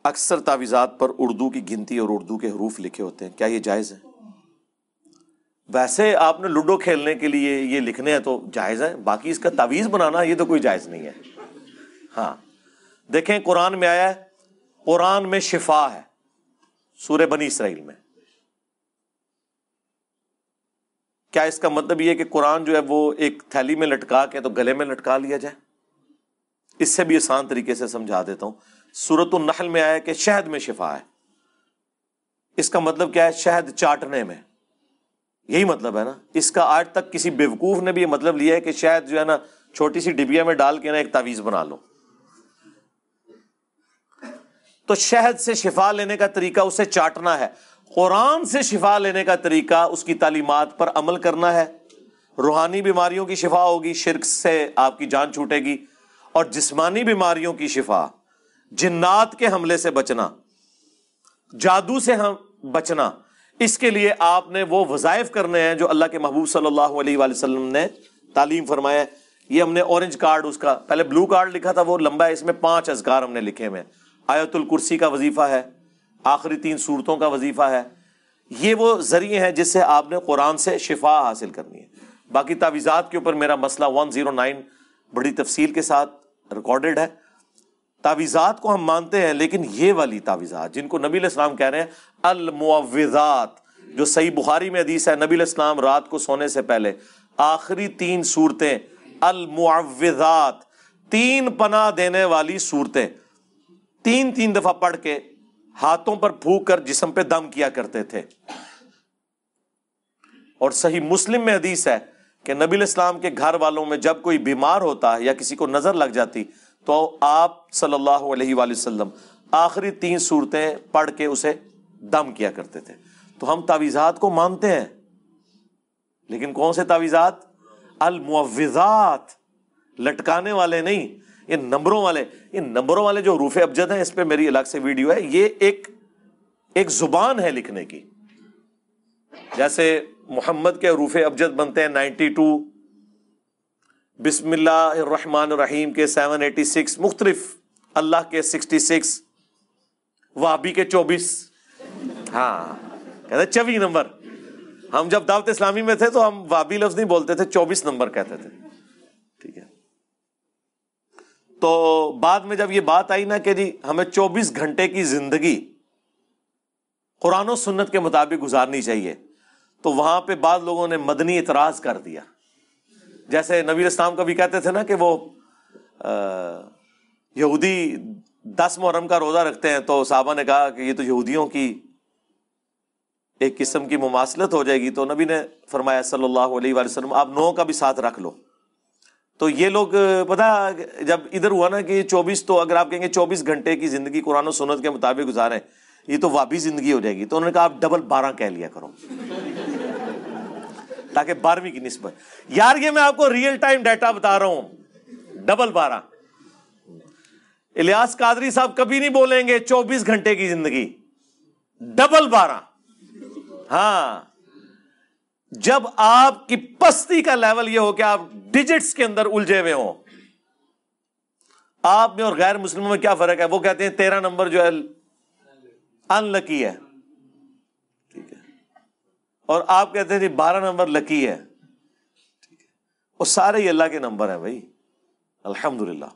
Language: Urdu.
اکثر تعویذات پر اردو کی گنتی اور اردو کے حروف لکھے ہوتے ہیں، کیا یہ جائز ہے؟ ویسے آپ نے لوڈو کھیلنے کے لیے یہ لکھنے ہیں تو جائز ہے، باقی اس کا تعویذ بنانا یہ تو کوئی جائز نہیں ہے۔ ہاں دیکھیں قرآن میں آیا ہے، قرآن میں شفا ہے، سورہ بنی اسرائیل میں۔ کیا اس کا مطلب یہ ہے کہ قرآن جو ہے وہ ایک تھیلی میں لٹکا کے تو گلے میں لٹکا لیا جائے؟ اس سے بھی آسان طریقے سے سمجھا دیتا ہوں۔ سورۃ النحل میں آیا کہ شہد میں شفا ہے، اس کا مطلب کیا ہے؟ شہد چاٹنے میں، یہی مطلب ہے نا۔ اس کا آج تک کسی بیوقوف نے بھی یہ مطلب لیا ہے کہ شہد جو ہے نا چھوٹی سی ڈبیا میں ڈال کے نا ایک تعویذ بنا لو۔ تو شہد سے شفا لینے کا طریقہ اسے چاٹنا ہے، قرآن سے شفا لینے کا طریقہ اس کی تعلیمات پر عمل کرنا ہے۔ روحانی بیماریوں کی شفا ہوگی، شرک سے آپ کی جان چھوٹے گی، اور جسمانی بیماریوں کی شفا، جنات کے حملے سے بچنا، جادو سے بچنا، اس کے لیے آپ نے وہ وظائف کرنے ہیں جو اللہ کے محبوب صلی اللہ علیہ وآلہ وسلم نے تعلیم فرمایا ہے۔ یہ ہم نے اورنج کارڈ، اس کا پہلے بلو کارڈ لکھا تھا، وہ لمبا ہے، اس میں 5 اذکار ہم نے لکھے ہوئے ہیں۔ آیت الکرسی کا وظیفہ ہے، آخری 3 سورتوں کا وظیفہ ہے۔ یہ وہ ذریعے ہیں جس سے آپ نے قرآن سے شفا حاصل کرنی ہے۔ باقی تعویذات کے اوپر میرا مسئلہ 109 بڑی تفصیل کے ساتھ ریکارڈڈ ہے۔ تعویذات کو ہم مانتے ہیں، لیکن یہ والی تعویذات جن کو نبی علیہ السلام کہہ رہے ہیں المعوذات، جو صحیح بخاری میں حدیث ہے، نبی علیہ السلام رات کو سونے سے پہلے آخری 3 سورتیں المعوذات، 3 پناہ دینے والی صورتیں 3 دفعہ پڑھ کے ہاتھوں پر پھونک کر جسم پہ دم کیا کرتے تھے۔ اور صحیح مسلم میں حدیث ہے کہ نبی علیہ السلام کے گھر والوں میں جب کوئی بیمار ہوتا یا کسی کو نظر لگ جاتی تو آپ صلی اللہ علیہ وآلہ وسلم آخری 3 سورتیں پڑھ کے اسے دم کیا کرتے تھے۔ تو ہم تعویذات کو مانتے ہیں، لیکن کون سے تعویذات؟ المعوذات، لٹکانے والے نہیں، یہ نمبروں والے۔ یہ نمبروں والے جو حروف ابجد ہیں، اس پہ میری الگ سے ویڈیو ہے۔ یہ ایک زبان ہے لکھنے کی، جیسے محمد کے حروف ابجد بنتے ہیں 92، بسم اللہ الرحمن الرحیم کے 786، مختلف، اللہ کے 66، وہابی کے 24۔ ہاں کہتے 24 نمبر۔ ہم جب دعوت اسلامی میں تھے تو ہم وہابی لفظ نہیں بولتے تھے، 24 نمبر کہتے تھے، ٹھیک ہے۔ تو بعد میں جب یہ بات آئی نا کہ جی ہمیں 24 گھنٹے کی زندگی قرآن و سنت کے مطابق گزارنی چاہیے، تو وہاں پہ بعض لوگوں نے مدنی اعتراض کر دیا۔ جیسے نبی اسلام کا بھی کہتے تھے نا کہ وہ یہودی 10 محرم کا روزہ رکھتے ہیں، تو صحابہ نے کہا کہ یہ تو یہودیوں کی ایک قسم کی مماثلت ہو جائے گی، تو نبی نے فرمایا صلی اللہ علیہ وآلہ وسلم آپ 9 کا بھی ساتھ رکھ لو۔ تو یہ لوگ پتہ جب ادھر ہوا نا کہ 24، تو اگر آپ کہیں گے 24 گھنٹے کی زندگی قرآن و سنت کے مطابق گزاریں، یہ تو وابی زندگی ہو جائے گی، تو انہوں نے کہا آپ ڈبل 12 کہہ لیا کرو تاکہ 12ویں کی نسبت۔ یار یہ میں آپ کو ریئل ٹائم ڈیٹا بتا رہا ہوں، ڈبل 12۔ الیاس قادری صاحب کبھی نہیں بولیں گے 24 گھنٹے کی زندگی، ڈبل 12۔ ہاں جب آپ کی پستی کا لیول یہ ہو کہ آپ ڈیجٹس کے اندر الجھے ہوئے ہوں۔ آپ میں اور غیر مسلموں میں کیا فرق ہے؟ وہ کہتے ہیں 13 نمبر جو ہے ان لکی ہے، ٹھیک ہے، اور آپ کہتے ہیں جی 12 نمبر لکی ہے، ٹھیک ہے، وہ سارے ہی اللہ کے نمبر ہیں بھائی، الحمدللہ۔